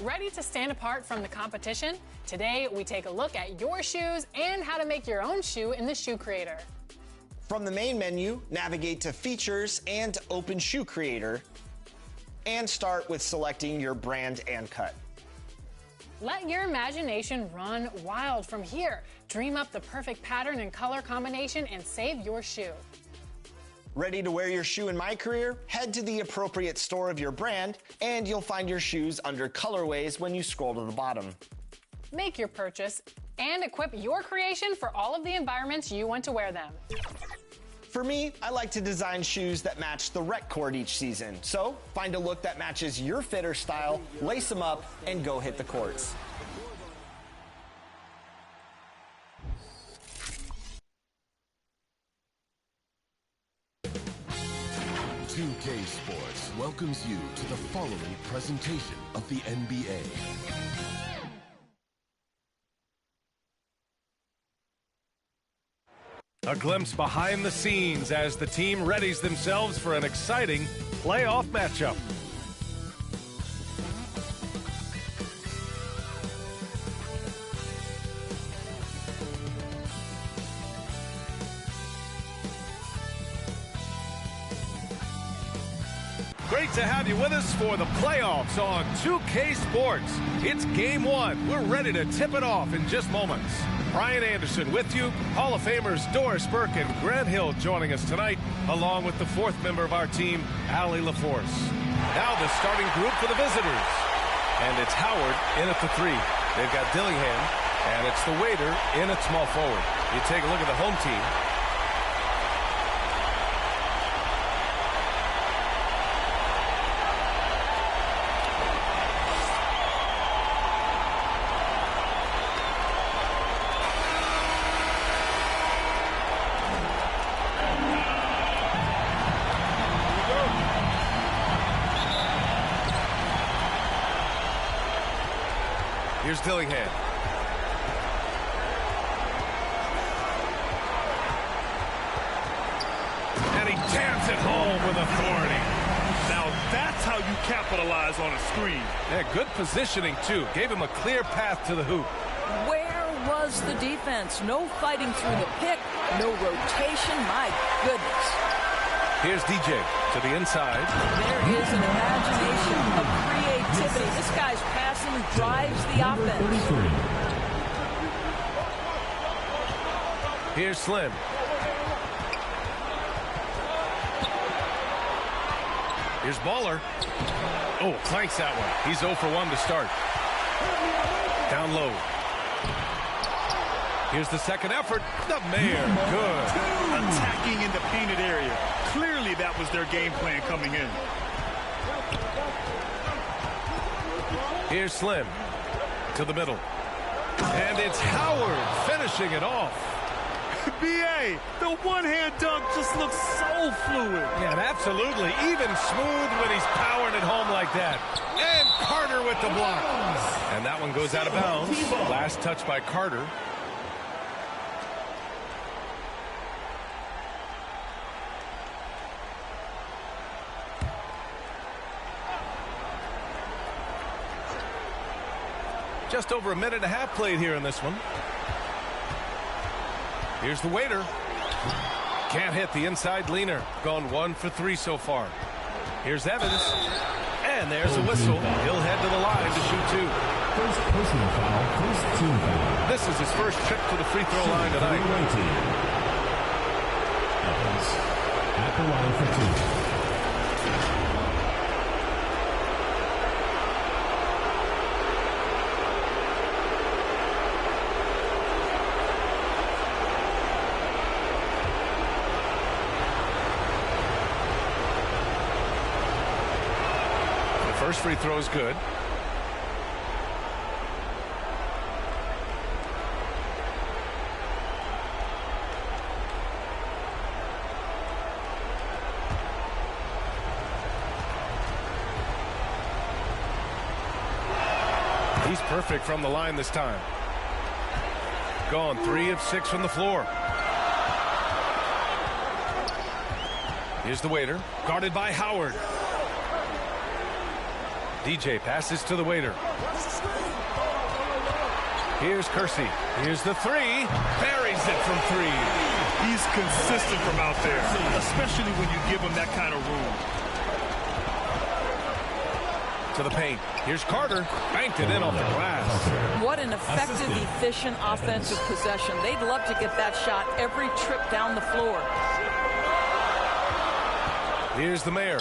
Ready to stand apart from the competition? Today, we take a look at your shoes and how to make your own shoe in the Shoe Creator. From the main menu, navigate to Features and Open Shoe Creator, and start with selecting your brand and cut. Let your imagination run wild from here. Dream up the perfect pattern and color combination and save your shoe. Ready to wear your shoe in My Career? Head to the appropriate store of your brand, and you'll find your shoes under colorways when you scroll to the bottom. Make your purchase and equip your creation for all of the environments you want to wear them. For me, I like to design shoes that match the rec court each season. So find a look that matches your fit or style, lace them up, and go hit the courts. Ncaa Sports welcomes you to the following presentation of the NBA. A glimpse behind the scenes as the team readies themselves for an exciting playoff matchup. Great to have you with us for the playoffs on Ncaa Sports. It's game one. We're ready to tip it off in just moments. Brian Anderson with you. Hall of Famers Doris Burke and Grant Hill joining us tonight, along with the fourth member of our team, Allie LaForce. Now the starting group for the visitors. And it's Howard in at the 3. They've got Dillingham, and it's the waiter in at small forward. You take a look at the home team. Here's Dillingham. And he jams it home with authority. Now that's how you capitalize on a screen. Yeah, good positioning, too. Gave him a clear path to the hoop. Where was the defense? No fighting through the pick, no rotation. My goodness. Here's DJ to the inside. There is an imagination of creativity. This guy's passing drives the offense. Here's Slim. Here's Baller. Oh, clanks that one. He's 0 for 1 to start. Down low. Here's the second effort. The Mayor. Good. Attacking in the painted area. Clearly that was their game plan coming in. Here's Slim to the middle. And it's Howard finishing it off. B.A., the one-hand dunk just looks so fluid. Yeah, absolutely. Even smooth when he's powering it home like that. And Carter with the block. And that one goes out of bounds. Last touch by Carter. Just over a minute and a half played here in this one. Here's the waiter. Can't hit the inside leaner. Gone 1 for 3 so far. Here's Evans. And there's a whistle. He'll head to the line to shoot 2. First personal foul, first team foul. This is his first trip to the free throw line tonight. Evans at the line for 2. First free throw is good. He's perfect from the line this time. Gone 3 of 6 from the floor. Here's the waiter, guarded by Howard. DJ passes to the waiter. Here's Kersey. Here's the three. Buries it from three. He's consistent from out there, especially when you give him that kind of room. To the paint. Here's Carter. Banked it in off the glass. What an effective, efficient offensive possession. They'd love to get that shot every trip down the floor. Here's the mayor.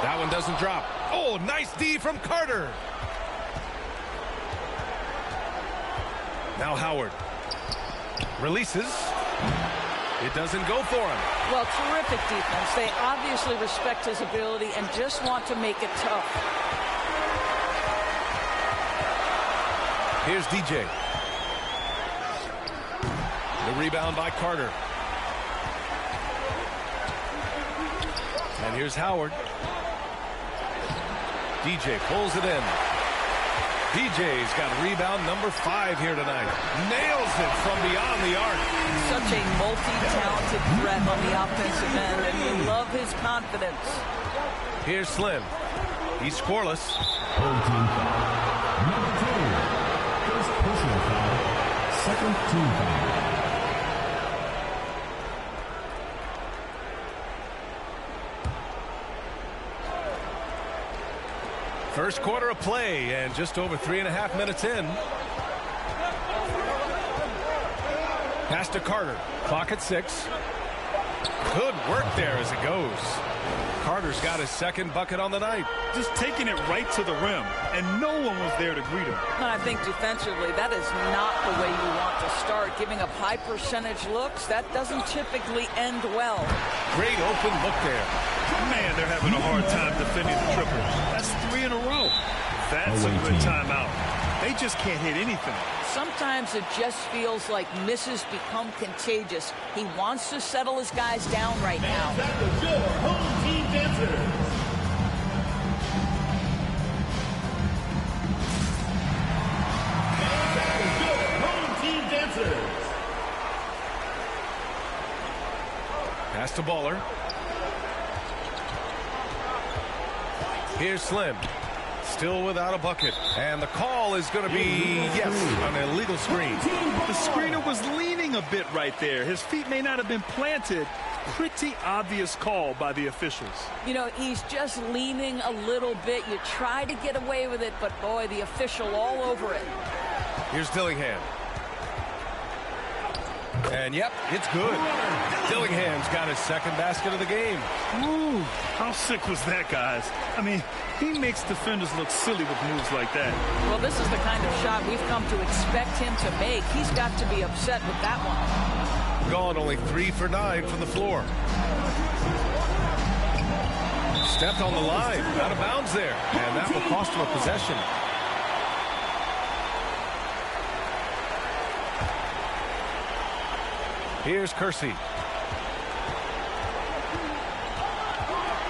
That one doesn't drop. Oh, nice D from Carter. Now Howard. Releases. It doesn't go for him. Well, terrific defense. They obviously respect his ability and just want to make it tough. Here's DJ. The rebound by Carter. And here's Howard. DJ pulls it in. DJ's got rebound number 5 here tonight. Nails it from beyond the arc. Such a multi-talented threat on the offensive end, and we love his confidence. Here's Slim. He's scoreless. Third team foul. Number 2. First personal foul. Second team foul. First quarter of play and just over 3.5 minutes in. Pass to Carter. Clock at 6. Good work there as it goes. Carter's got his second bucket on the night. Just taking it right to the rim, and no one was there to greet him. And I think defensively, that is not the way you want to start. Giving up high percentage looks, that doesn't typically end well. Great open look there. Man, they're having a hard time defending the triple. That's 3 in a row. That's a good timeout. They just can't hit anything. Sometimes it just feels like misses become contagious. He wants to settle his guys down right now. Home team dancers. Pass to Baller. Here's Slim. Still without a bucket. And the call is going to be, yes, an illegal screen. The screener was leaning a bit right there. His feet may not have been planted. Pretty obvious call by the officials. You know, he's just leaning a little bit. You try to get away with it, but boy, the official all over it. Here's Dillingham. And yep, it's good. Dillingham's got his second basket of the game. Ooh, how sick was that, guys? I mean, he makes defenders look silly with moves like that. Well, this is the kind of shot we've come to expect him to make. He's got to be upset with that one. Gone only 3 for 9 from the floor. Stepped on the line, out of bounds there, and that will cost him a possession. Here's Kersey.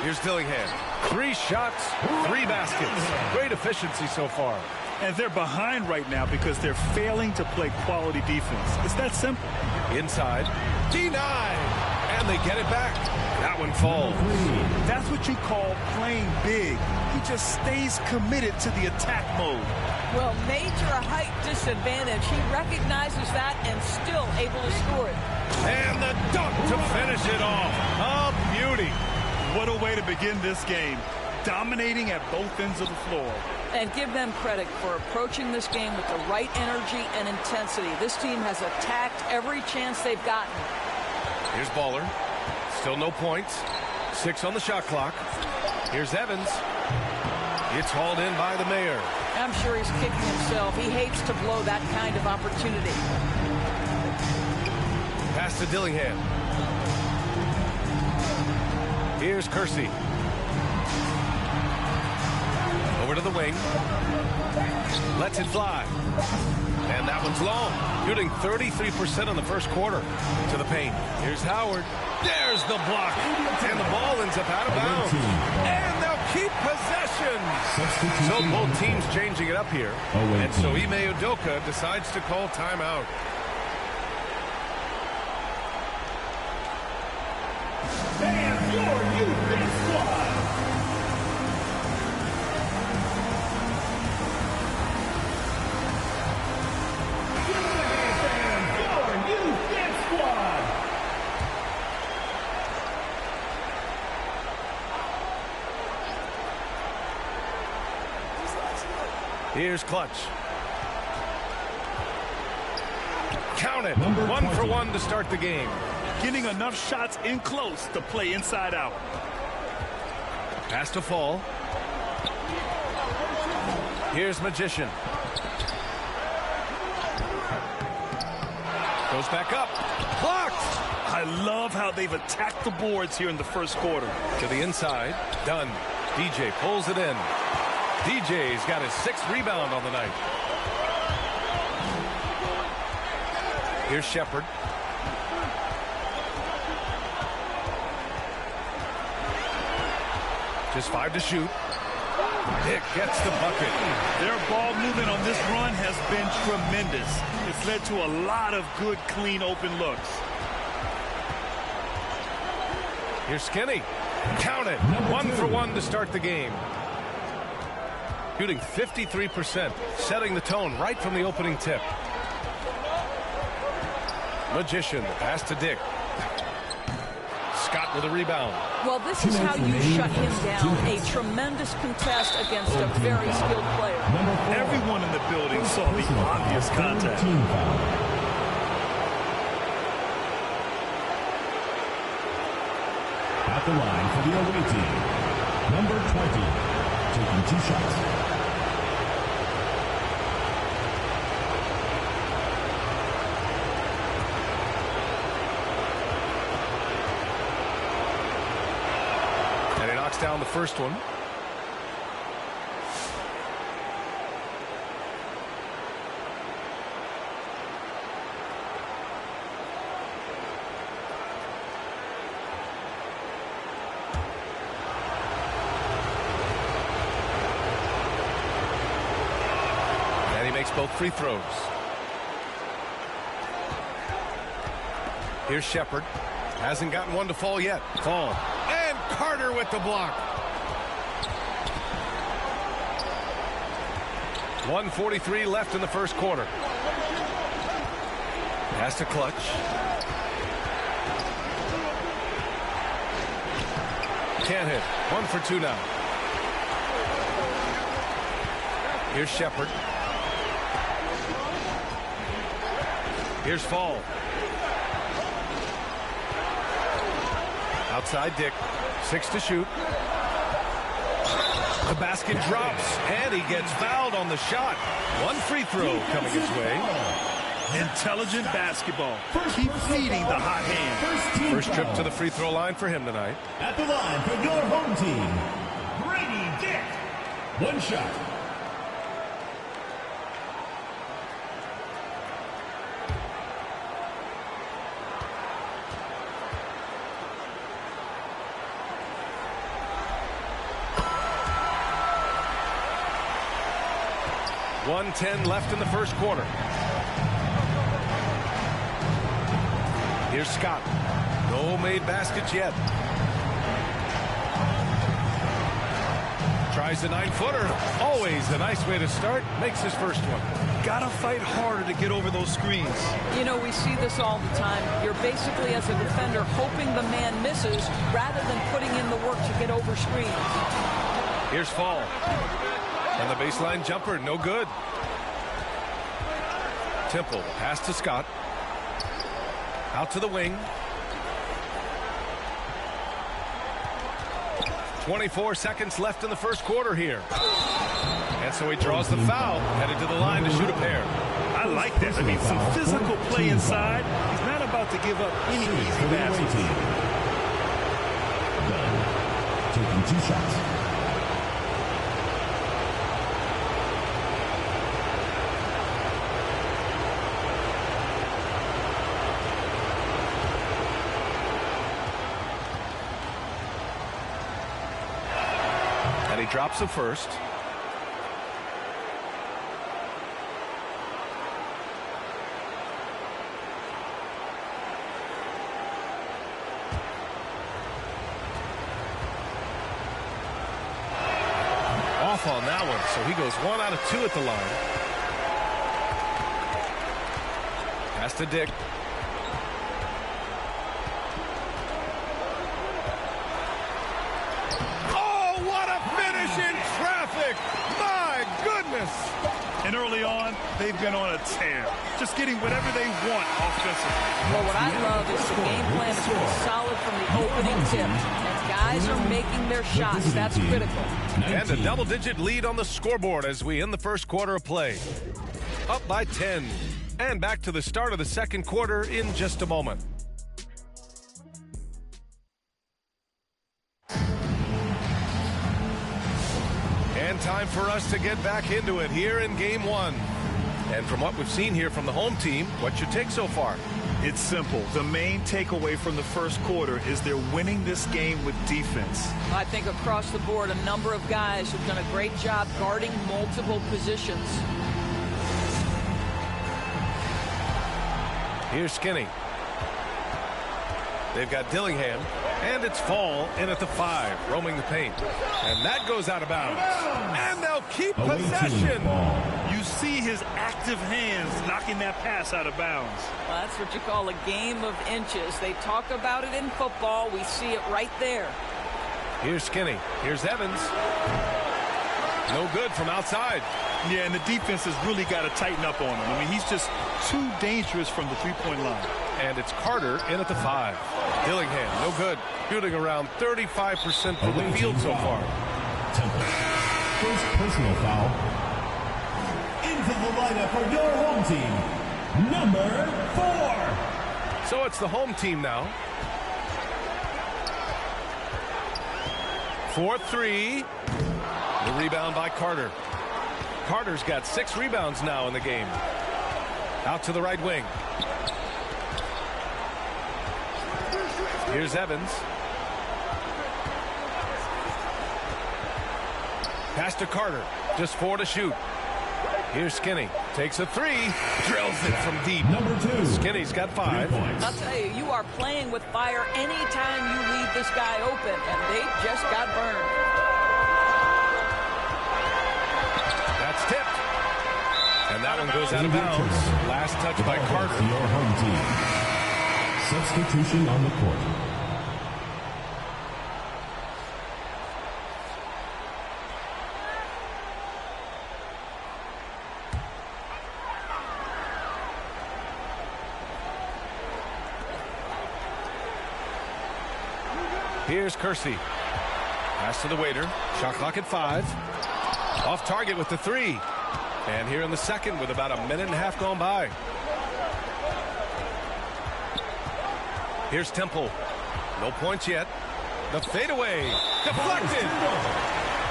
Here's Dillingham. 3 shots, 3 baskets. Great efficiency so far. And they're behind right now because they're failing to play quality defense. It's that simple. Inside. Denied. And they get it back. That one falls. That's what you call playing big. He just stays committed to the attack mode. Well, major height disadvantage. He recognizes that and still able to score it. And the dunk to finish it off. A beauty. What a way to begin this game. Dominating at both ends of the floor. And give them credit for approaching this game with the right energy and intensity. This team has attacked every chance they've gotten. Here's Baller. Still no points. 6 on the shot clock. Here's Evans. It's hauled in by the mayor. I'm sure he's kicking himself. He hates to blow that kind of opportunity. Pass to Dillingham. Here's Kersey. Over to the wing. Lets it fly. And that one's long. Shooting 33% in the first quarter. To the paint. Here's Howard. There's the block. And the ball ends up out of bounds. And they'll keep possession. So both teams changing it up here. And so Ime Udoka decides to call timeout. Here's Clutch. Count it. Number 1 for 20. 1 to start the game. Getting enough shots in close to play inside out. Pass to Fall. Here's Magician. Goes back up. Blocked. I love how they've attacked the boards here in the first quarter. To the inside. Dunn. DJ pulls it in. DJ's got his 6th rebound on the night. Here's Shepard. Just 5 to shoot. Dick gets the bucket. Their ball movement on this run has been tremendous. It's led to a lot of good, clean, open looks. Here's Skinny. Count it. 1 for 1 to start the game. Shooting 53%, setting the tone right from the opening tip. Magician, the pass to Dick. Scott with a rebound. Well, this is how you shut him down. A tremendous contest against a very skilled player. Everyone in the building saw the obvious contact. At the line for the away team, number 20, taking 2 shots. And he knocks down the first one. Both free throws. Here's Shepard. Hasn't gotten one to fall yet. Fall. And Carter with the block. 1:43 left in the first quarter. Pass to Clutch. Can't hit. 1 for 2 now. Here's Shepard. Here's Fall. Outside Dick. 6 to shoot. The basket drops, and he gets fouled on the shot. 1 free throw coming his way. Intelligent basketball. Keep feeding the hot hand. First trip to the free throw line for him tonight. At the line for your home team, Brady Dick. 1 shot. .110 left in the first quarter. Here's Scott. No made baskets yet. Tries the 9-footer. Always a nice way to start. Makes his first one. Gotta fight harder to get over those screens. You know, we see this all the time. You're basically, as a defender, hoping the man misses rather than putting in the work to get over screens. Here's Fall. And the baseline jumper, no good. Temple, pass to Scott. Out to the wing. 24 seconds left in the first quarter here. And so he draws the foul, headed to the line to shoot a pair. I like that. I mean, some physical play inside. He's not about to give up any easy baskets. Taking 2 shots. He drops the first. Off on that one, so he goes 1 out of 2 at the line. Pass to Dick. goodness. And early on, they've been on a tear, just getting whatever they want offensively. Well, what I love is the game plan is pretty solid from the opening tip. And guys are making their shots. That's critical. And a double-digit lead on the scoreboard as we end the first quarter of play. Up by 10. And back to the start of the second quarter in just a moment. And time for us to get back into it here in game one. And from what we've seen here from the home team, what's your take so far? It's simple. The main takeaway from the first quarter is they're winning this game with defense. I think across the board, a number of guys have done a great job guarding multiple positions. Here's Skinny. They've got Dillingham, and it's Fall in at the 5, roaming the paint. And that goes out of bounds. And they'll keep possession. You see his active hands knocking that pass out of bounds. Well, that's what you call a game of inches. They talk about it in football. We see it right there. Here's Skinny. Here's Evans. No good from outside. Yeah, and the defense has really got to tighten up on him. I mean, he's just too dangerous from the three-point line. And it's Carter in at the 5. Dillingham, no good. Shooting around 35% from the field so far. Temple. First personal foul. Into the lineup for your home team, number 4. So it's the home team now. 4-3. The rebound by Carter. Carter's got 6 rebounds now in the game. Out to the right wing. Here's Evans. Pass to Carter. Just 4 to shoot. Here's Skinny. Takes a 3. Drills it from deep. Number 2. Skinny's got 5. I'll tell you, you are playing with fire anytime you leave this guy open, and they just got burned. That's tipped. And that one goes out of bounds. Last touch by Carter. Your home team. Substitution on the court. Here's Kersey. Pass to the waiter. Shot clock at 5. Off target with the 3. And here in the second with about a minute and a half gone by. Here's Temple. No points yet. The fadeaway. Deflected.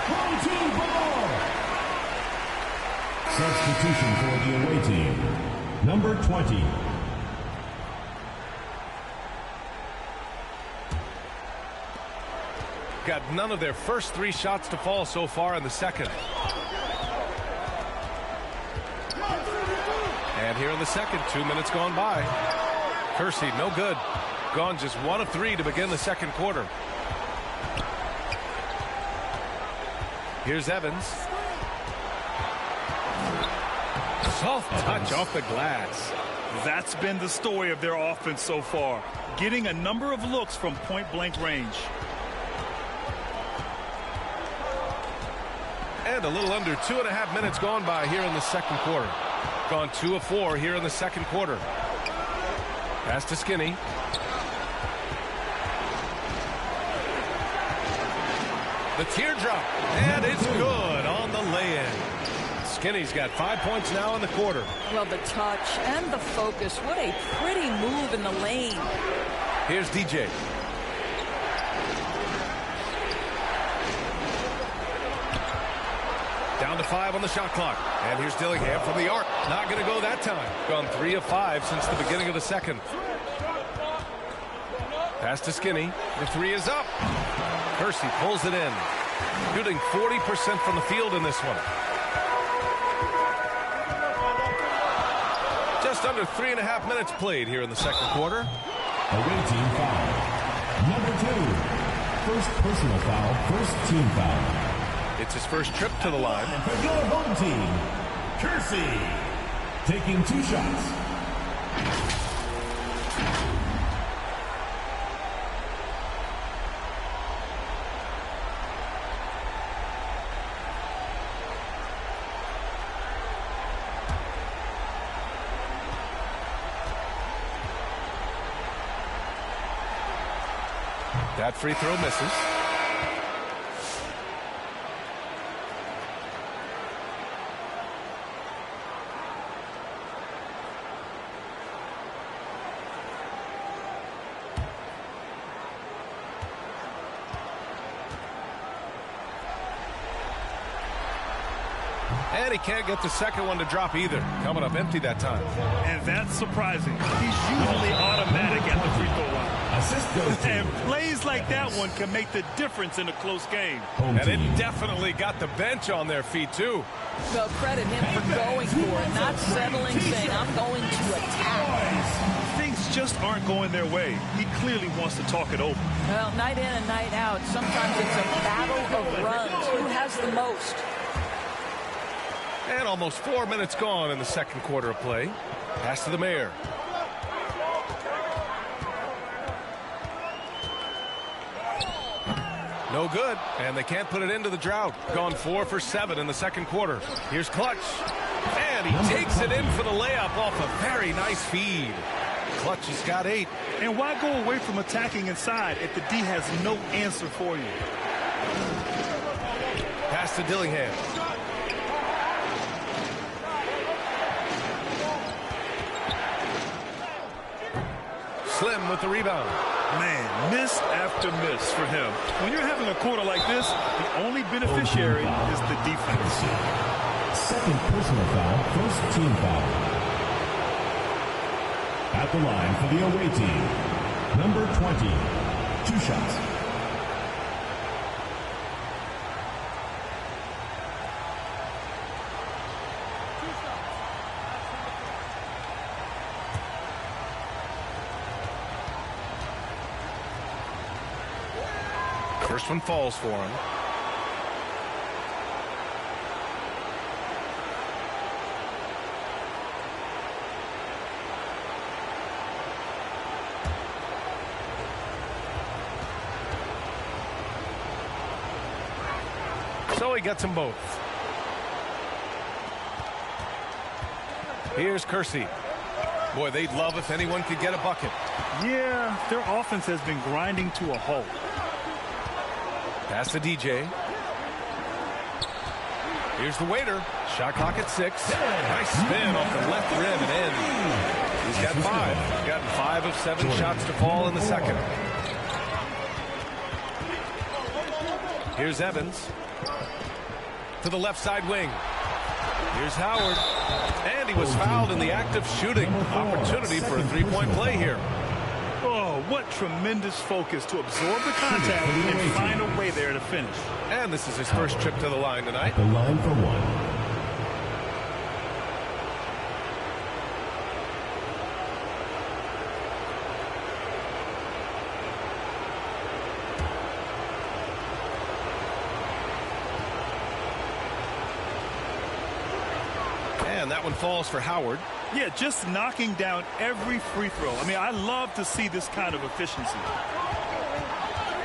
Home team ball. Substitution for the away team, number 20. Got none of their first 3 shots to fall so far in the second. And here in the second, 2 minutes gone by. Kersey, no good. Gone just 1 of 3 to begin the second quarter. Here's Evans. Soft touch off the glass. That's been the story of their offense so far. Getting a number of looks from point-blank range. And a little under 2.5 minutes gone by here in the second quarter. Gone 2 of 4 here in the second quarter. Pass to Skinny. The teardrop. And it's good on the lay-in. Skinny's got 5 points now in the quarter. Well, the touch and the focus. What a pretty move in the lane. Here's DJ. Down to 5 on the shot clock. And here's Dillingham from the arc. Not going to go that time. Gone 3 of 5 since the beginning of the second. Pass to Skinny. The 3 is up. Kersey pulls it in. Shooting 40% from the field in this one. Just under 3.5 minutes played here in the second quarter. Away team foul. Number 2. First personal foul, first team foul. It's his first trip to the line. And for your home team, Kersey, taking 2 shots. That free throw misses. And he can't get the second one to drop either. Coming up empty that time. And that's surprising. He's usually automatic at the free throw line. And plays like that one can make the difference in a close game. And it definitely got the bench on their feet, too. Well, credit him for going for it, not settling, saying, I'm going to attack. Things just aren't going their way. He clearly wants to talk it over. Well, night in and night out, sometimes it's a battle of runs. Who has the most? And almost 4 minutes gone in the second quarter of play. Pass to the mayor. No good, and they can't put it into the drought. Gone 4 for 7 in the second quarter. Here's Clutch. And he takes it in for the layup off a very nice feed. Clutch has got 8. And why go away from attacking inside if the D has no answer for you? Pass to Dillingham. Slim with the rebound. Man, miss after miss for him. When you're having a quarter like this, the only beneficiary is the defense. Second personal foul, first team foul. At the line for the away team, number 20, 2 shots. First one falls for him. So he gets them both. Here's Kersey. Boy, they'd love if anyone could get a bucket. Yeah, their offense has been grinding to a halt. Pass to DJ. Here's the waiter. Shot clock at 6. Nice spin off the left rim and in. He's got 5. He's gotten 5 of 7 shots to fall in the second. Here's Evans. To the left side wing. Here's Howard. And he was fouled in the act of shooting. Opportunity for a three-point play here. Oh, what tremendous focus to absorb the contact and find a way there to finish. And this is his first trip to the line tonight. The line for 1. And that one falls for Howard. Yeah, just knocking down every free throw. I mean, I love to see this kind of efficiency.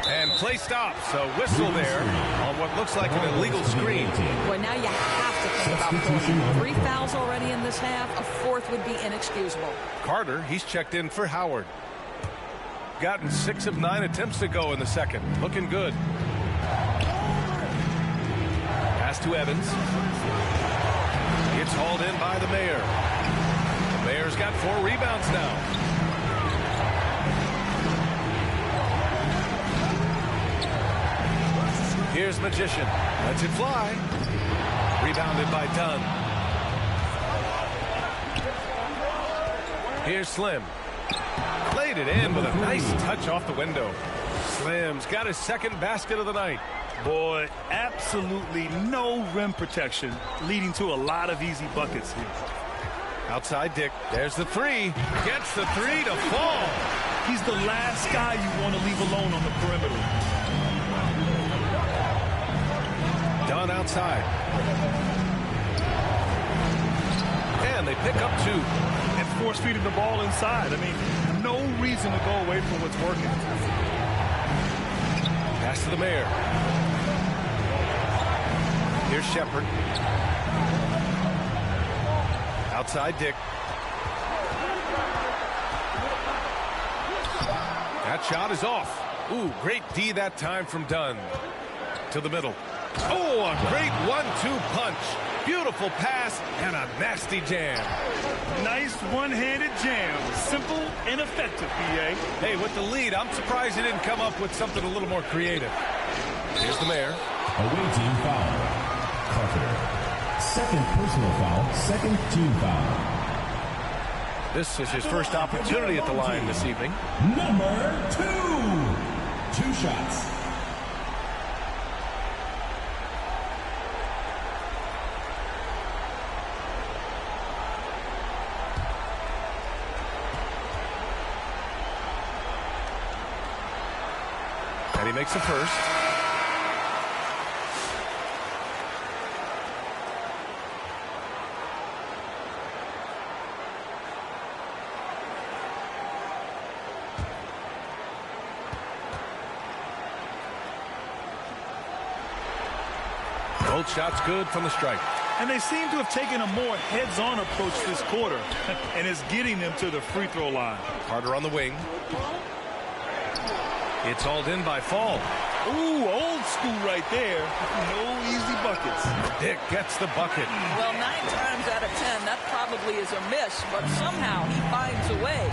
And play stops. A whistle there on what looks like an illegal screen. Well, now you have to think about pulling. 3 fouls already in this half. A 4th would be inexcusable. Carter, he's checked in for Howard. Gotten 6 of 9 attempts to go in the second. Looking good. Pass to Evans. It's hauled in by the mayor. The mayor's got 4 rebounds now. Here's Magician. Lets it fly. Rebounded by Dunn. Here's Slim. Played it in with a nice touch off the window. Slim's got his second basket of the night. Boy, absolutely no rim protection, leading to a lot of easy buckets here. Outside Dick. There's the 3. Gets the 3 to fall. He's the last guy you want to leave alone on the perimeter. Dunn outside. And they pick up 2. And force feeding the ball inside. I mean, no reason to go away from what's working. Pass to the mayor. Here's Shepard. Outside Dick. That shot is off. Ooh, great D that time from Dunn. To the middle. Oh, a great 1-2 punch. Beautiful pass and a nasty jam. Nice one-handed jam. Simple and effective, PA. Hey, with the lead, I'm surprised he didn't come up with something a little more creative. Here's the mayor. Away team foul. Carpenter. Second personal foul. Second team foul. This is his first opportunity at the line this evening. Number 2. 2 shots. And he makes the first. Both shots good from the stripe. And they seem to have taken a more heads-on approach this quarter, and it's getting them to the free throw line. Carter on the wing. It's hauled in by Fall. Ooh, old school right there. No easy buckets. Dick gets the bucket. Well, 9 times out of 10, that probably is a miss, but somehow he finds a way.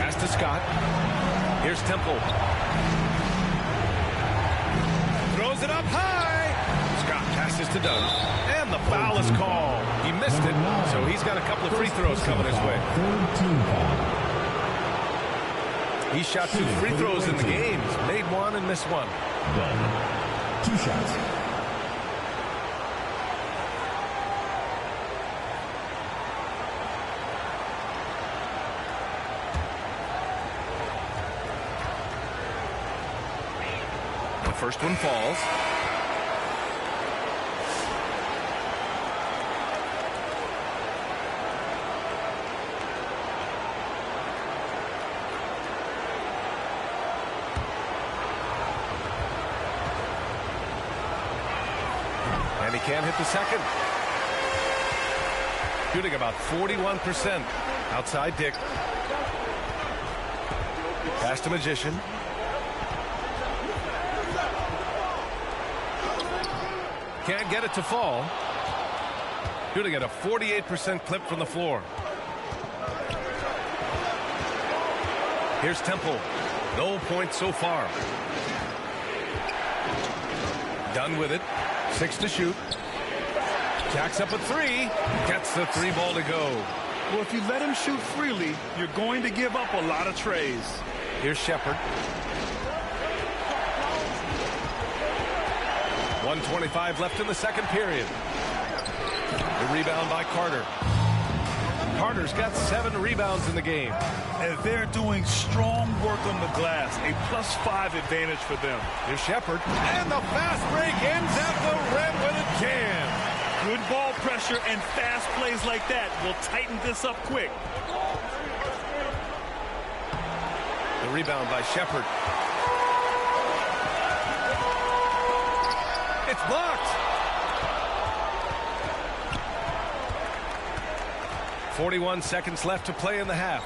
Pass to Scott. Here's Temple. Throws it up high. Scott passes to Dunn. And the foul is called. He missed it, so he's got a couple of free throws coming his way. Third team foul. He shot 2 free throws in the game. He's made 1 and missed 1. Dunn. 2 shots. The first one falls. And he can't hit the second. Shooting about 41%. Outside Dick. Pass to Magician. Can't get it to fall. Shooting at a 48% clip from the floor. Here's Temple. No points so far. Done with it. 6 to shoot. Jacks up a 3. Gets the 3 ball to go. Well, if you let him shoot freely, you're going to give up a lot of trays. Here's Shepard. 1:25 left in the second period. The rebound by Carter. Carter's got 7 rebounds in the game. And they're doing strong work on the glass. A +5 advantage for them. Here's Shepard. And the fast break ends at the rim with a jam. Good ball pressure and fast plays like that will tighten this up quick. The rebound by Shepard. It's blocked. 41 seconds left to play in the half.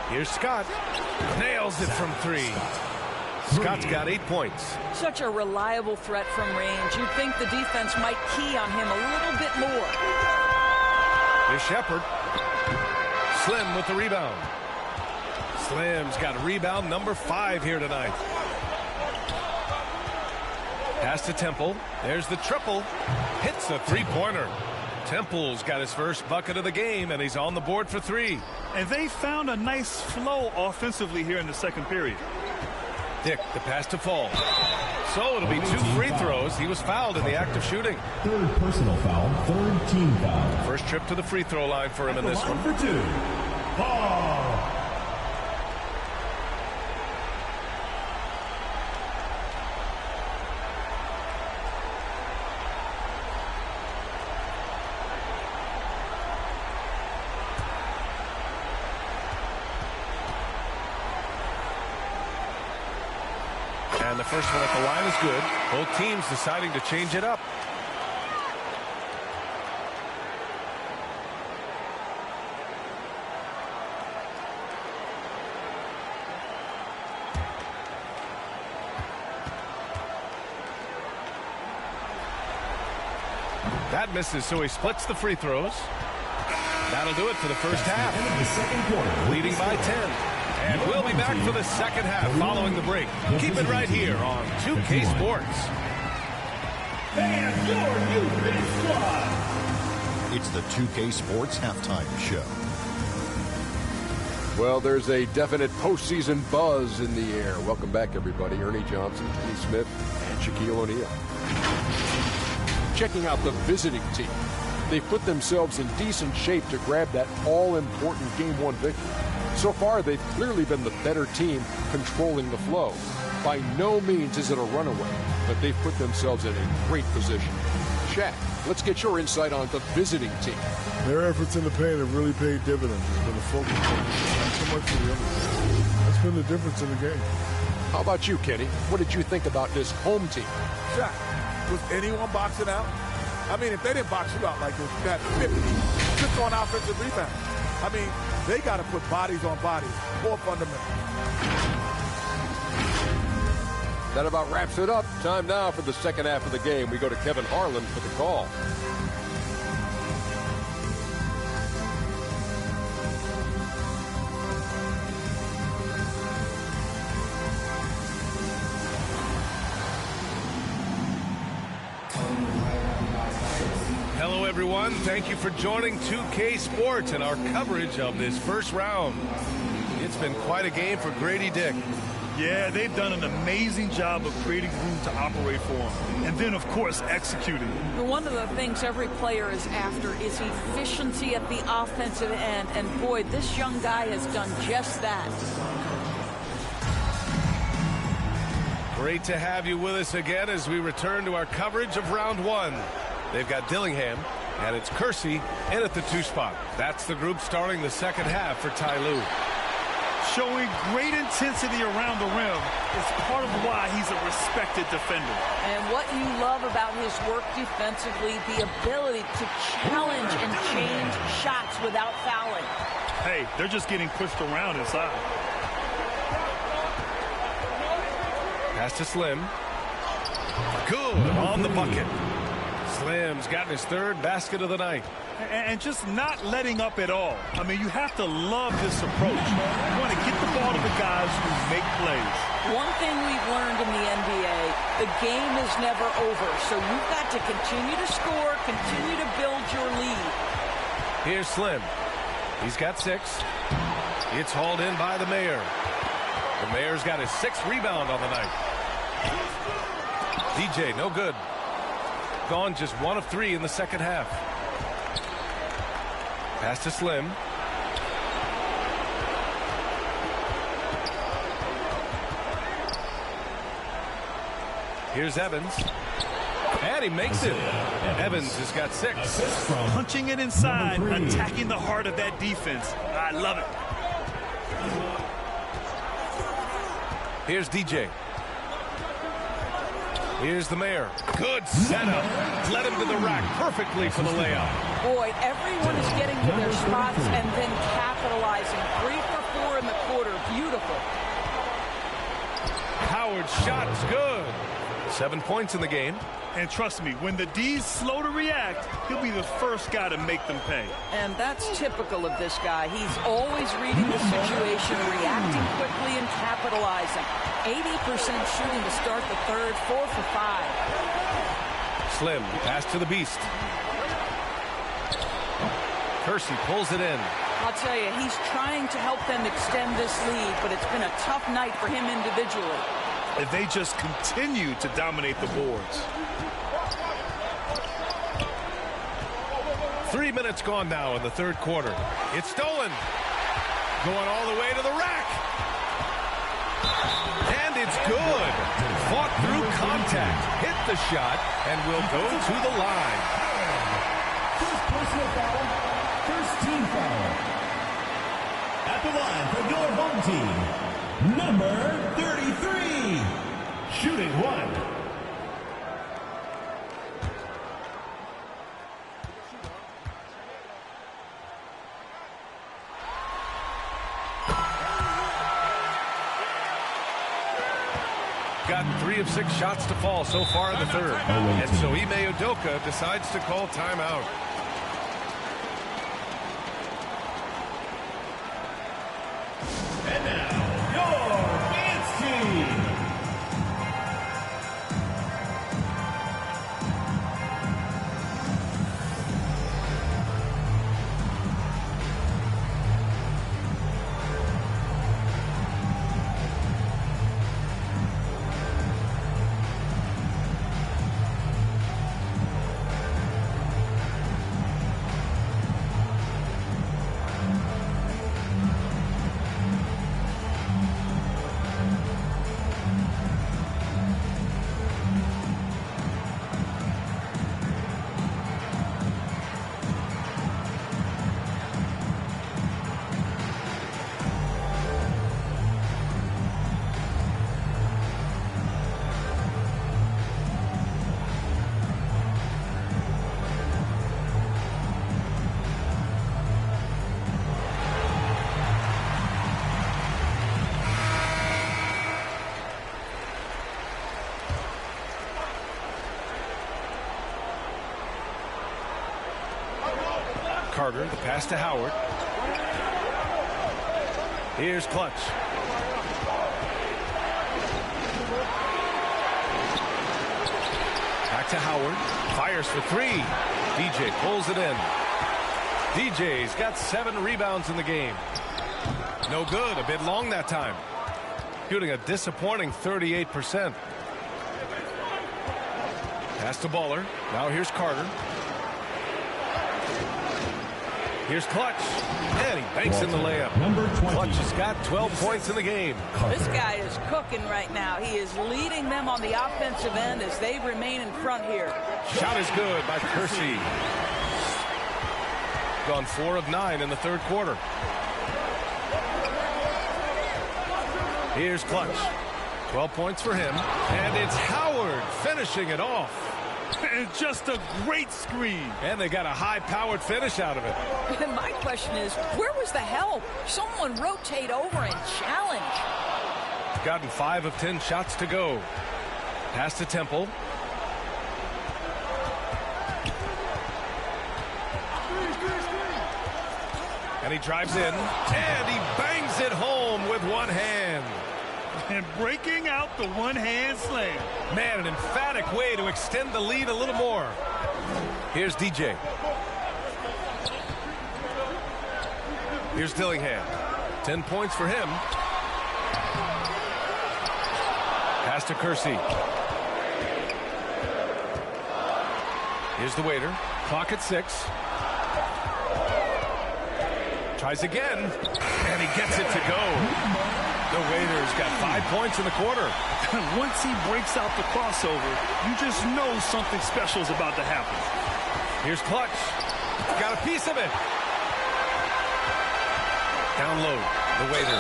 Here's Scott. Nails it from 3. Scott's got 8 points. Such a reliable threat from range. You'd think the defense might key on him a little bit more. Here's Shepard. Slim with the rebound. Slim's got rebound number 5 here tonight. Pass to Temple. There's the triple. Hits the 3-pointer. Temple's got his first bucket of the game, and he's on the board for 3. And they found a nice flow offensively here in the second period. Dick, the pass to Fall. So it'll be 2 free throws. He was fouled in the act of shooting. Third personal foul. Third team foul. First trip to the free throw line for him in this one. For 2. Ball. And the first one at the line is good. Both teams deciding to change it up. That misses, so he splits the free throws. That'll do it for the first half. The second quarter. Leading by 10. And we'll be back for the second half following the break. Keep it right here on 2K Sports. And your new big squad. It's the 2K Sports Halftime Show. Well, there's a definite postseason buzz in the air. Welcome back, everybody. Ernie Johnson, Kenny Smith, and Shaquille O'Neal. Checking out the visiting team. They've put themselves in decent shape to grab that all-important Game 1 victory. So far, they've clearly been the better team controlling the flow. By no means is it a runaway, but they've put themselves in a great position. Shaq, let's get your insight on the visiting team. Their efforts in the paint have really paid dividends. It's been a focus. Not so much for the other team. That's been the difference in the game. How about you, Kenny? What did you think about this home team? Shaq, was anyone boxing out? I mean, if they didn't box you out like this, you had 50 just on offensive rebound. I mean, they got to put bodies on bodies. More fundamental. That about wraps it up. Time now for the second half of the game. We go to Kevin Harlan for the call. Hello, everyone. Thank you for joining 2K Sports and our coverage of this first round. It's been quite a game for Grady Dick. Yeah, they've done an amazing job of creating room to operate for him. And then, of course, executing. One of the things every player is after is efficiency at the offensive end. And, boy, this young guy has done just that. Great to have you with us again as we return to our coverage of round one. They've got Dillingham, and it's Kersey in at the 2 spot. That's the group starting the second half for Ty Lue. Showing great intensity around the rim is part of why he's a respected defender. And what you love about his work defensively, the ability to challenge and change shots without fouling. Hey, they're just getting pushed around inside. Pass to Slim. Good on the bucket. Slim's gotten his third basket of the night. And just not letting up at all. I mean, you have to love this approach. You want to get the ball to the guys who make plays. One thing we've learned in the NBA, the game is never over. So you've got to continue to score, continue to build your lead. Here's Slim. He's got 6. It's hauled in by the Mayor. The Mayor's got his 6th rebound on the night. DJ, no good. Gone just 1 of 3 in the second half. Pass to Slim. Here's Evans. And he makes it. Evans has got 6. Punching it inside, attacking the heart of that defense. I love it. Here's DJ. Here's the Mayor. Good setup. Led him to the rack perfectly for the layup. Boy, everyone is getting to their spots and then capitalizing. 3 for 4 in the quarter. Beautiful. Howard's shot is good. 7 points in the game. And trust me, when the D's slow to react, he'll be the first guy to make them pay. And that's typical of this guy. He's always reading the situation, reacting quickly and capitalizing. 80% shooting to start the third, 4 for 5. Slim, pass to the Beast. Kersey pulls it in. I'll tell you, he's trying to help them extend this lead, but it's been a tough night for him individually. If they just continue to dominate the boards. 3 minutes gone now in the third quarter. It's stolen. Going all the way to the rack. And it's good. Fought through contact. Hit the shot and will go to the line. First personal foul. First team foul. At the line for your home team, number 33. Shooting 1. Got 3 3 of 6 shots to fall so far in the third. And so Ime Udoka decides to call timeout. And now, your dance team. Carter, the pass to Howard. Here's Clutch. Back to Howard. Fires for 3. DJ pulls it in. DJ's got 7 rebounds in the game. No good. A bit long that time. Shooting a disappointing 38%. Pass to Baller. Now here's Carter. Here's Clutch, and he banks in the layup. Clutch has got 12 points in the game. This guy is cooking right now. He is leading them on the offensive end as they remain in front here. Shot is good by Kersey. Gone 4 of 9 in the third quarter. Here's Clutch. 12 points for him, and it's Howard finishing it off. And just a great screen. And they got a high-powered finish out of it. And my question is, where was the help? Someone rotate over and challenge. Gotten 5 of 10 shots to go. Pass to Temple. And he drives in, and he bangs it home with one hand. And breaking out the one-hand slam. Man, an emphatic way to extend the lead a little more. Here's DJ. Here's Dillingham. 10 points for him. Pass to Kersey. Here's the waiter. Clock at 6. Tries again, and he gets it to go. The Waiter's got 5 points in the quarter. Once he breaks out the crossover, you just know something special is about to happen. Here's Clutch. Got a piece of it. Down low, the Waiter.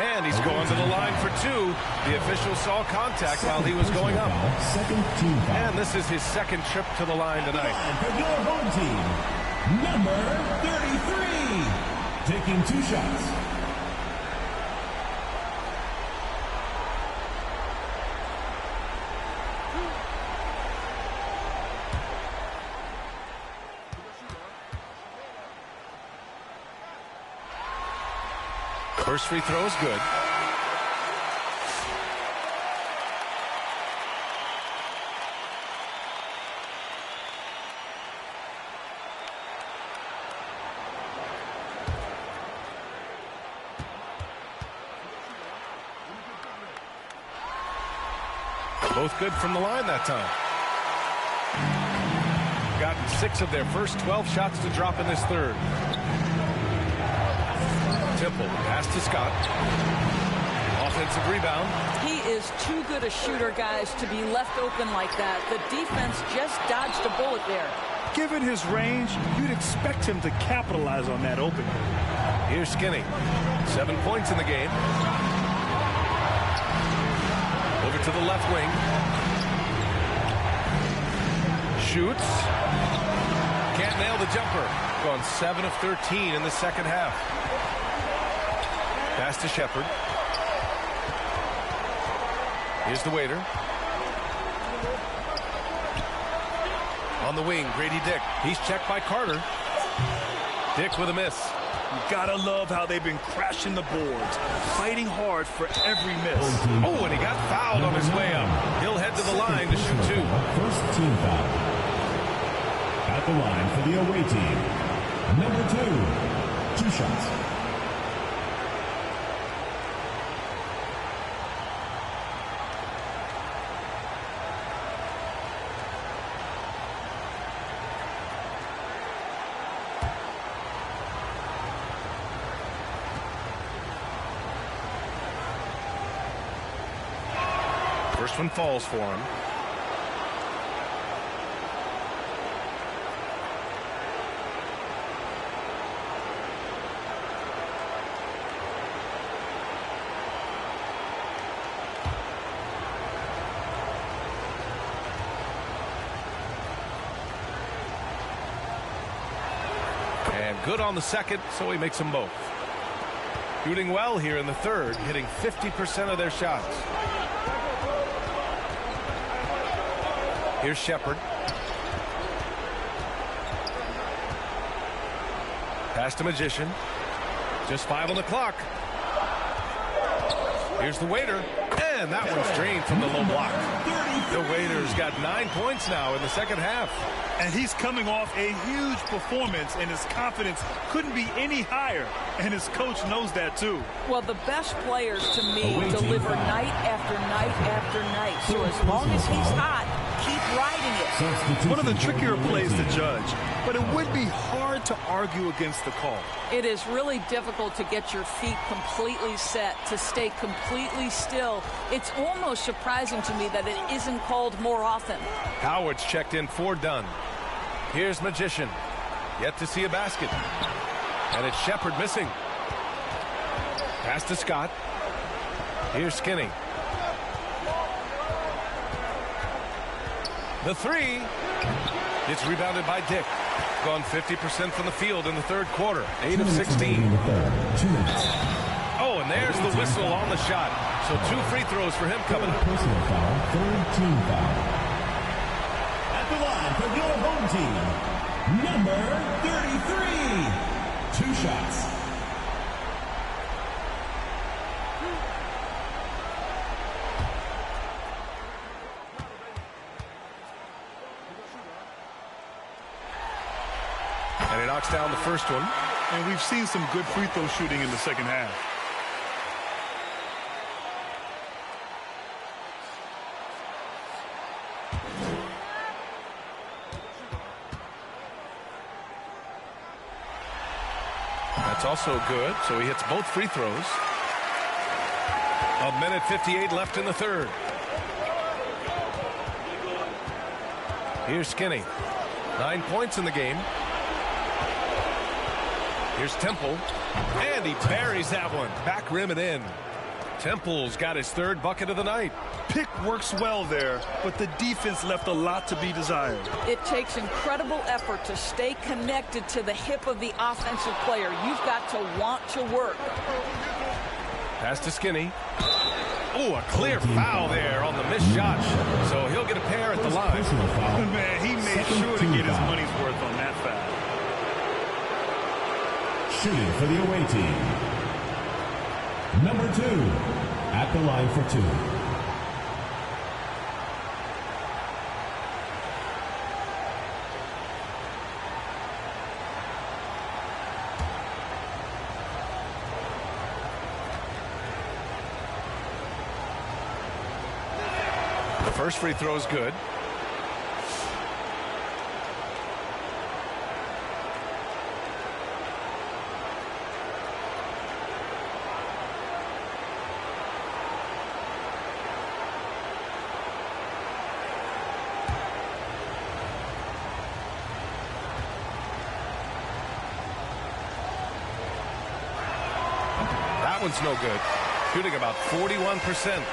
And he's going to the line for 2. The official saw contact while he was going up. And this is his second trip to the line tonight. And for your home team, number 33, taking 2 shots. First free throw is good. Both good from the line that time. Gotten 6 of their first 12 shots to drop in this third. Temple, pass to Scott. Offensive rebound. He is too good a shooter, guys, to be left open like that. The defense just dodged a bullet there. Given his range, you'd expect him to capitalize on that opening. Here's Skinny. 7 points in the game. Over to the left wing. Shoots. Can't nail the jumper. Gone 7 of 13 in the second half. Pass to Shepard. Here's the Waiter. On the wing, Grady Dick. He's checked by Carter. Dick with a miss. You gotta love how they've been crashing the boards, fighting hard for every miss. Oh, and he got fouled on his way up. He'll head to the line to shoot 2. First team foul. At the line for the away team, number 2, 2 shots. First one falls for him. And good on the second, so he makes them both. Shooting well here in the third, hitting 50% of their shots. Here's Shepard. Pass to Magician. Just 5 on the clock. Here's the waiter. And that one's drained from the low block. The waiter's got 9 points now in the second half. And he's coming off a huge performance, and his confidence couldn't be any higher. And his coach knows that, too. Well, the best players, to me, deliver night after night after night. So as long as he's hot, keep riding it. One of the trickier plays to judge, but it would be hard to argue against the call. It is really difficult to get your feet completely set, to stay completely still. It's almost surprising to me that it isn't called more often. Howard's checked in for Dunn. Here's Magician. Yet to see a basket. And it's Shepard missing. Pass to Scott. Here's Skinny. The 3. It's rebounded by Dick. Gone 50% from the field in the third quarter. 8 of 16. Oh, and there's the whistle on the shot. So 2 free throws for him coming up. Personal foul, third team foul. At the line for your home team, number 33. 2 shots. And he knocks down the first one. And we've seen some good free throw shooting in the second half. That's also good, so he hits both free throws. 1:58 left in the third. Here's Skinny. 9 points in the game. Here's Temple. And he buries that one. Back rim and in. Temple's got his third bucket of the night. Pick works well there, but the defense left a lot to be desired. It takes incredible effort to stay connected to the hip of the offensive player. You've got to want to work. Pass to Skinny. Oh, a clear foul there on the missed shot. So he'll get a pair at the line. Man, he made sure to get his money's worth on that foul. Shooting for the away team, number 2, at the line for 2. The first free throw is good. That one's no good. Shooting about 41%.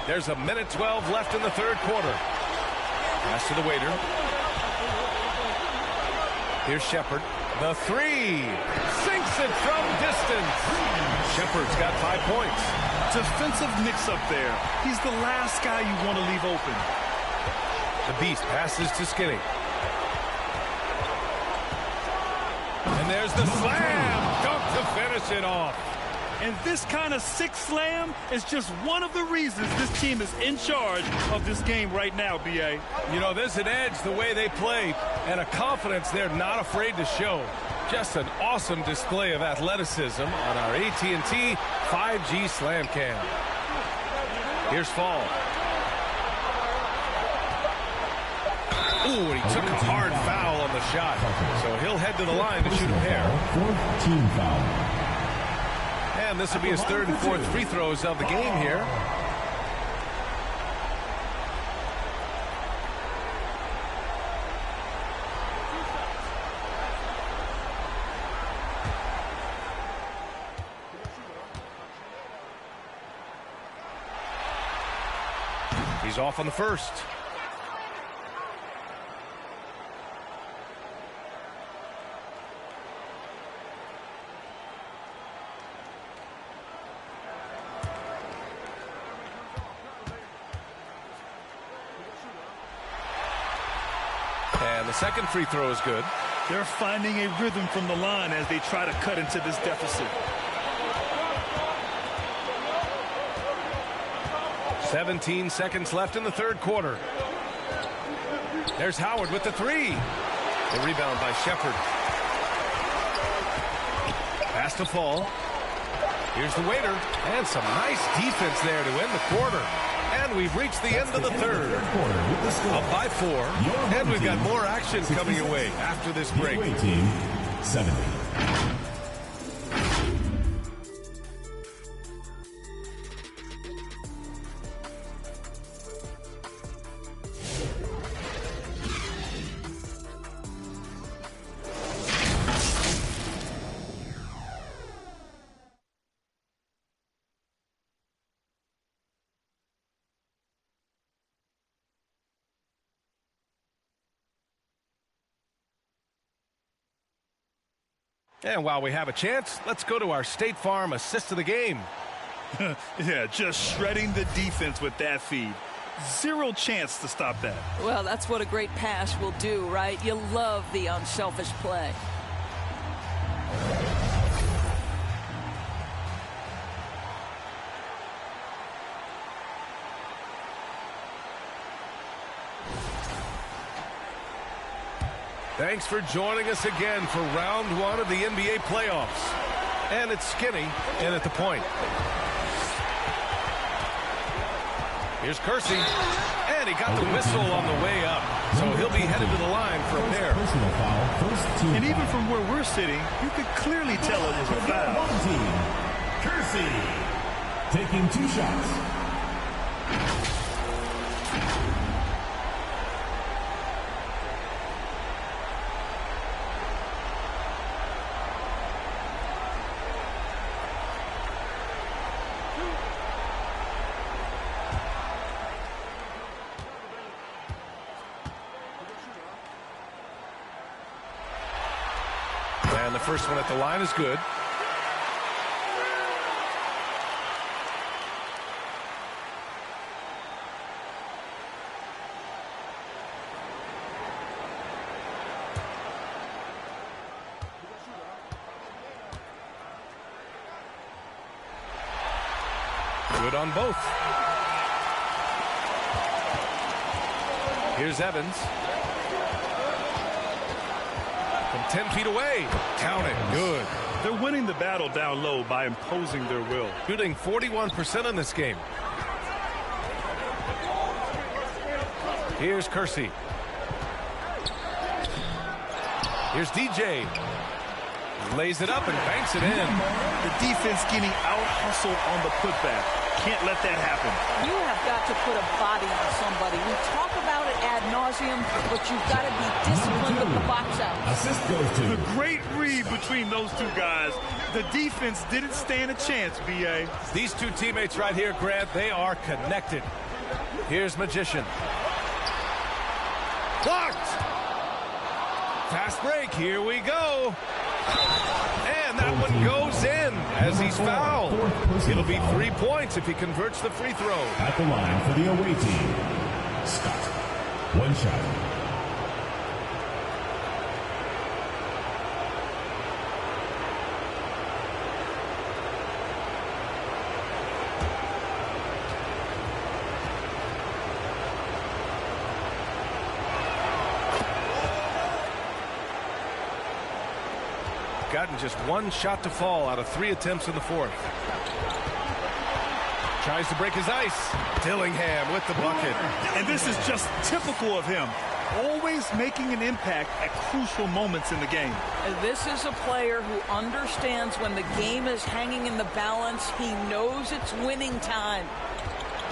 There's 1:12 left in the third quarter. Pass to the waiter. Here's Shepard. The 3. Sinks it from distance. Shepard's got 5 points. defensive mix-up there. He's the last guy you want to leave open. The Beast passes to Skinny. And there's the slam dunk to finish it off. And this kind of sick slam is just one of the reasons this team is in charge of this game right now, B.A. You know, there's an edge the way they play and a confidence they're not afraid to show. Just an awesome display of athleticism on our AT&T 5G Slam Cam. Here's Fall. Ooh, and he took a hard foul on the shot. So he'll head to the line to shoot a pair. Team foul. And this will be his third and fourth free throws of the game here. He's off on the first. And the second free throw is good. They're finding a rhythm from the line as they try to cut into this deficit. 17 seconds left in the third quarter. There's Howard with the three. The rebound by Shepard. Pass to Fall. Here's the waiter. And some nice defense there to end the quarter. And we've reached the end of the third. Up by 4. And we've got more action coming your way after this break. Team 70. And while we have a chance, let's go to our State Farm assist of the game. Yeah, just shredding the defense with that feed. Zero chance to stop that. Well, that's what a great pass will do, right? You love the unselfish play. Thanks for joining us again for round 1 of the NBA playoffs. And it's Skinny in at the point. Here's Kersey. And he got the whistle on the way up. So he'll be headed to the line for a pair. And even from where we're sitting, you could clearly tell it was a foul. Kersey taking 2 shots. And the first one at the line is good. Good on both. Here's Evans. From 10 feet away. Count it. Good. They're winning the battle down low by imposing their will. Shooting 41% in this game. Here's Kersey. Here's DJ. Lays it up and banks it in. The defense getting out-hustled on the putback. Can't let that happen. You have got to put a body on somebody. We talk about it ad nauseum, but you've got to be disciplined with the box out. Assist goes to the great read between those two guys. The defense didn't stand a chance, B.A. These two teammates right here, Grant, they are connected. Here's Magician. Blocked! Fast break, here we go. And that one goes in as he's fouled. It'll be 3 points if he converts the free throw. At the line for the away team, Scott. One shot. Gotten just 1 shot to fall out of 3 attempts in the fourth. Tries to break his ice. Dillingham with the bucket. And this is just typical of him. Always making an impact at crucial moments in the game. And this is a player who understands when the game is hanging in the balance. He knows it's winning time.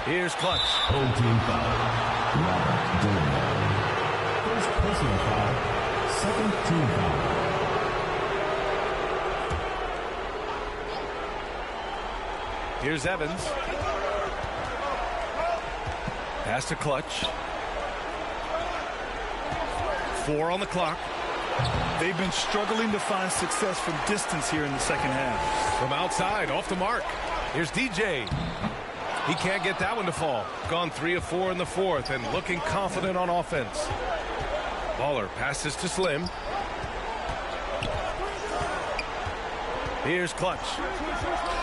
Here's Clutch. Home team foul. Robert Dillingham. First personal foul. Second team foul. Here's Evans. Pass to Clutch. 4 on the clock. They've been struggling to find success from distance here in the second half. From outside, off the mark. Here's DJ. He can't get that one to fall. Gone 3 of 4 in the fourth and looking confident on offense. Baller passes to Slim. Here's Clutch.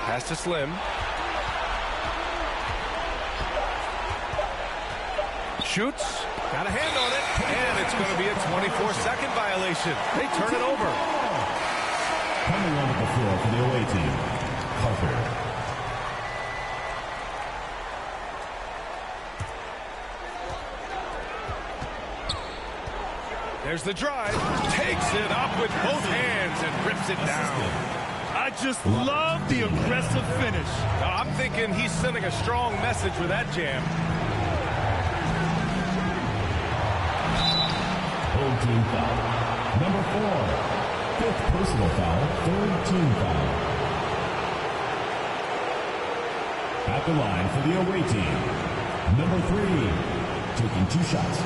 Pass to Slim. Shoots. Got a hand on it. And it's going to be a 24-second violation. They turn it over. Coming onto the floor for the away team, Carter. There's the drive. Takes it up with both hands and rips it down. I just love the aggressive finish. I'm thinking he's sending a strong message with that jam. Home team foul. Number 4. 5th personal foul. 3rd team foul. At the line for the away team, number 3. Taking 2 shots.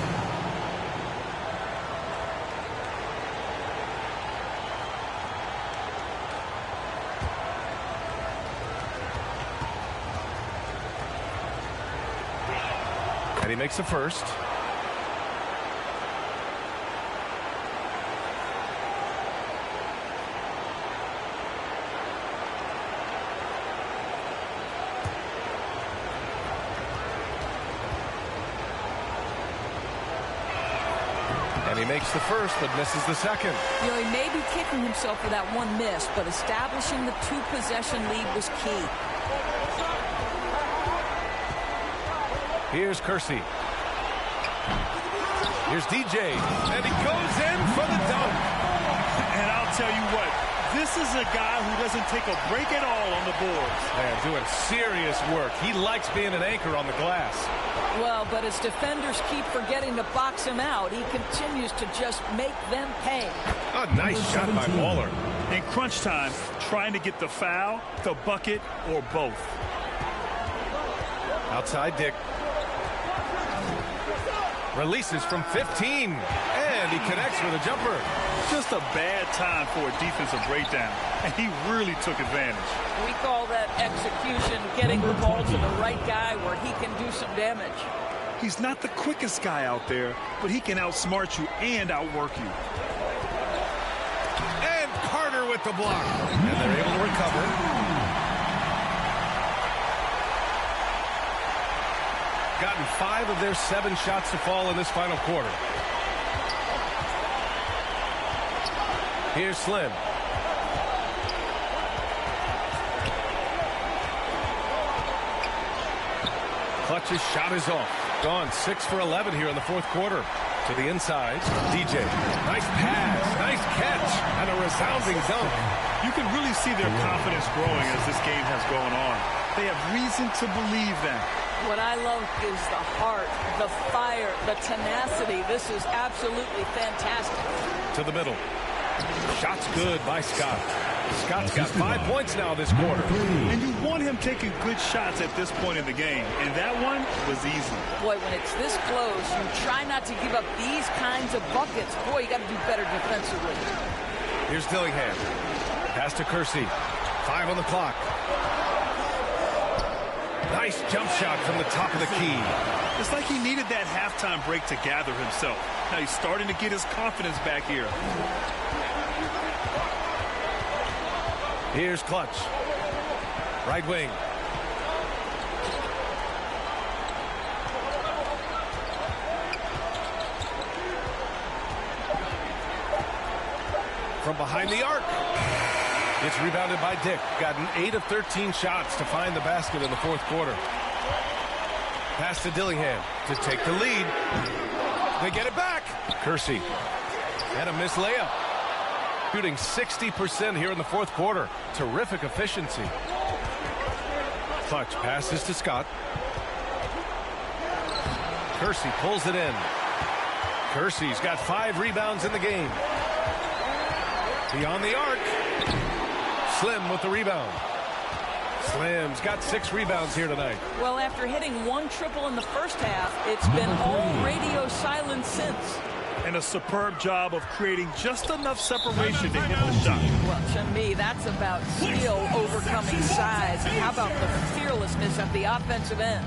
And he makes the first. And he makes the first, but misses the second. You know, he may be kicking himself for that one miss, but establishing the 2-possession lead was key. Here's Kersey. Here's DJ. And he goes in for the dunk. And I'll tell you what, this is a guy who doesn't take a break at all on the boards. Man, doing serious work. He likes being an anchor on the glass. Well, but as defenders keep forgetting to box him out, he continues to just make them pay. A nice shot by Baller. In crunch time, trying to get the foul, the bucket, or both. Outside Dick. Releases from 15. And he connects with a jumper. Just a bad time for a defensive breakdown. And he really took advantage. We call that execution, getting the ball to the right guy where he can do some damage. He's not the quickest guy out there, but he can outsmart you and outwork you. And Carter with the block. And they're able to recover. Gotten 5 of their 7 shots to fall in this final quarter. Here's Slim. Clutch's shot is off. Gone 6 for 11 here in the fourth quarter. To the inside, DJ. Nice pass, nice catch, and a resounding dunk. You can really see their confidence growing as this game has gone on. They have reason to believe that. What I love is the heart, the fire, the tenacity. This is absolutely fantastic. To the middle. Shot's good by Scott. Scott's got 5 points now this quarter. And you want him taking good shots at this point in the game. And that one was easy. Boy, when it's this close, you try not to give up these kinds of buckets. Boy, you got to do better defensively. Here's Dillingham. Pass to Kersey. 5 on the clock. Nice jump shot from the top of the key. It's like he needed that halftime break to gather himself. Now he's starting to get his confidence back here. Here's Clutch. Right wing. From behind the arc. It's rebounded by Dick. Gotten 8 of 13 shots to find the basket in the fourth quarter. Pass to Dillingham to take the lead. They get it back. Kersey. And a missed layup. Shooting 60% here in the fourth quarter. Terrific efficiency. Clutch passes to Scott. Kersey pulls it in. Kersey's got 5 rebounds in the game. Beyond the arc. Slim with the rebound. Slim's got 6 rebounds here tonight. Well, after hitting 1 triple in the first half, it's been all radio silence since. And a superb job of creating just enough separation to hit the shot. Well, to me, that's about skill overcoming size. And how about the fearlessness at the offensive end?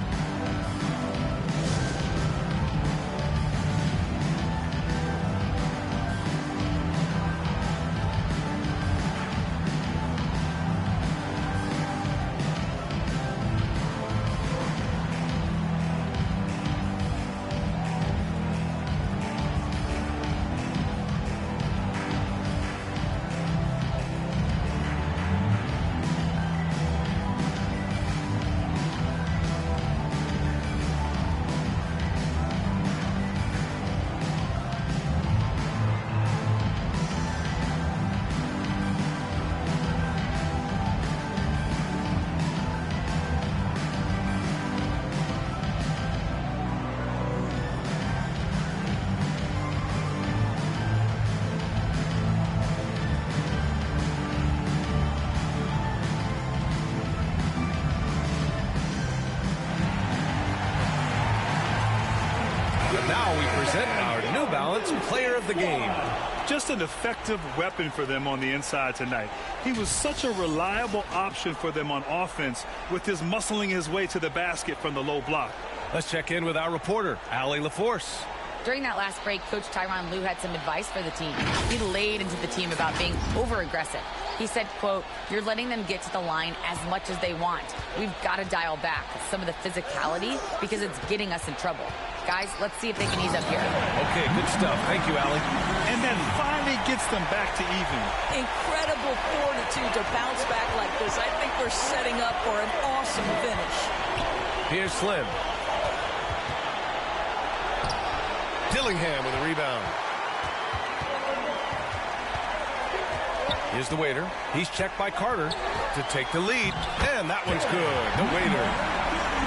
Now we present our New Balance Player of the Game. Just an effective weapon for them on the inside tonight. He was such a reliable option for them on offense with his muscling his way to the basket from the low block. Let's check in with our reporter, Allie LaForce. During that last break, Coach Tyronn Lue had some advice for the team. He laid into the team about being over-aggressive. He said, quote, "You're letting them get to the line as much as they want. We've got to dial back some of the physicality because it's getting us in trouble. Guys, let's see if they can ease up here." Okay, good stuff. Thank you, Allie. And then finally gets them back to even. Incredible fortitude to bounce back like this. I think we're setting up for an awesome finish. Here's Slim. Dillingham with a rebound. Here's the waiter. He's checked by Carter to take the lead. And that one's good. The waiter.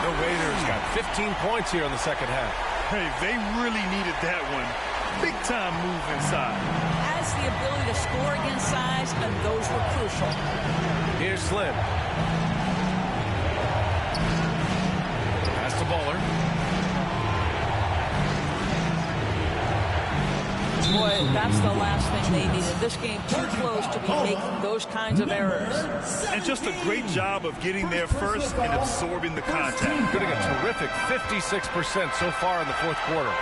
The waiter's got 15 points here in the second half. Hey, they really needed that one. Big time move inside. Has the ability to score against size, and those were crucial. Here's Slim. Pass to Bowler. Boy, that's the last thing they needed. This game too close to be making those kinds of errors. And just a great job of getting there first and absorbing the contact. Getting a terrific 56% so far in the fourth quarter.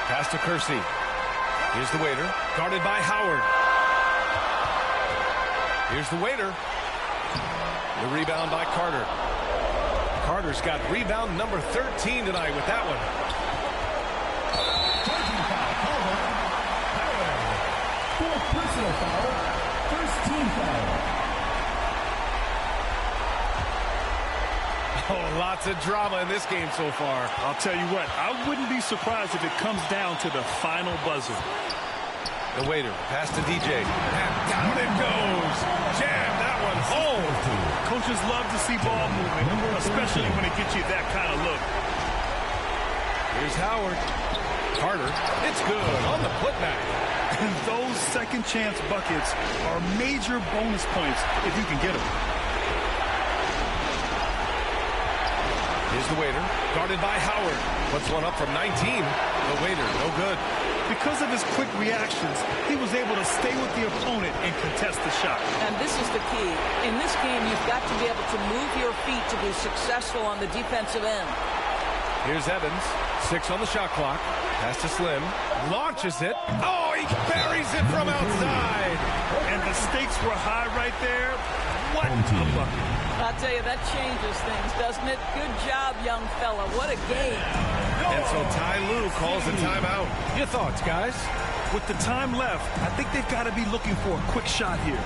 Pass to Kersey. Here's the waiter. Guarded by Howard. Here's the waiter. The rebound by Carter. Carter's got rebound number 13 tonight with that one. Personal foul, first team foul. Oh, lots of drama in this game so far. I'll tell you what, I wouldn't be surprised if it comes down to the final buzzer. The waiter, pass to DJ. And down it goes. Jam that one home. Coaches love to see ball movement, especially when it gets you that kind of look. Here's Howard. Carter, it's good on the putback. And those second chance buckets are major bonus points if you can get them. Here's the waiter, guarded by Howard. Puts one up from 19. The waiter, no good. Because of his quick reactions, he was able to stay with the opponent and contest the shot. And this is the key. In this game, you've got to be able to move your feet to be successful on the defensive end. Here's Evans. 6 on the shot clock. Pass to Slim. Launches it. Oh, he buries it from outside. And the stakes were high right there. What a bucket. I'll tell you, that changes things, doesn't it? Good job, young fella. What a game. And so Ty Lue calls a timeout. Your thoughts, guys? With the time left, I think they've got to be looking for a quick shot here.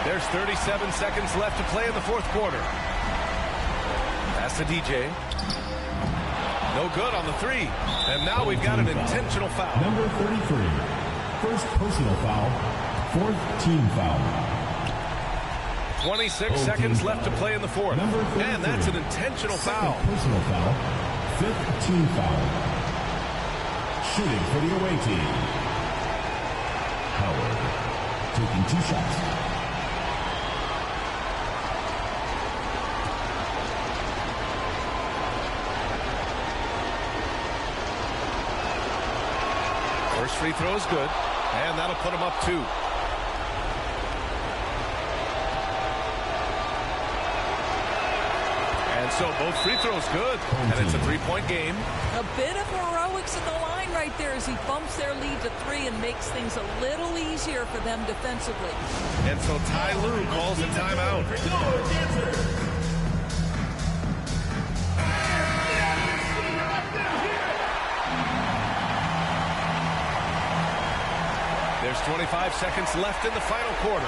There's 37 seconds left to play in the fourth quarter. Pass to DJ. No good on the 3. And now we've got an intentional foul. Number 33. First personal foul. Fourth team foul. 26 seconds left to play in the fourth. And that's an intentional foul. Personal foul. Fifth team foul. Shooting for the away team. Howard taking 2 shots. First free throw is good, and that'll put him up 2. And so both free throws good, and it's a 3-point game. A bit of heroics at the line right there as he bumps their lead to 3 and makes things a little easier for them defensively. And so Ty Lue calls a timeout. There's 25 seconds left in the final quarter.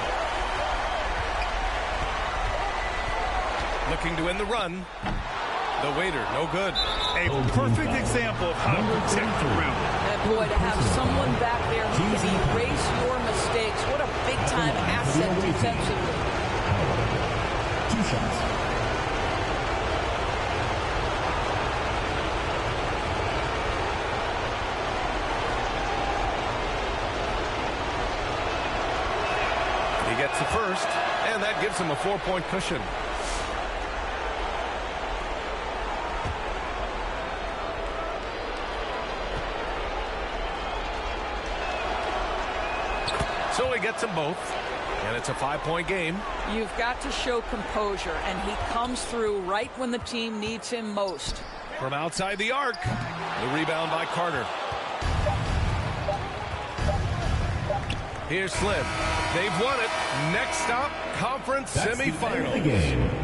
Looking to end the run. The waiter, no good. A perfect example of how to protect the rim. And boy, to have someone back there who can erase your mistakes, what a big-time asset defensively. 2 shots. He gets the first, and that gives him a 4-point cushion. So he gets them both, and it's a 5-point game. You've got to show composure, and he comes through right when the team needs him most. From outside the arc, the rebound by Carter. Here's Slim. They've won it. Next stop, conference semifinal.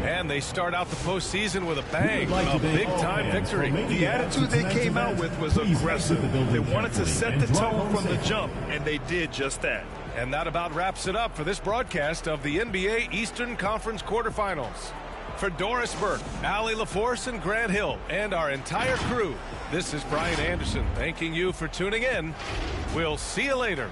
And they start out the postseason with a bang. A big-time victory. The attitude they came out with was aggressive. They wanted to set the tone from the jump, and they did just that. And that about wraps it up for this broadcast of the NBA Eastern Conference quarterfinals. For Doris Burke, Allie LaForce, and Grant Hill, and our entire crew, this is Brian Anderson thanking you for tuning in. We'll see you later.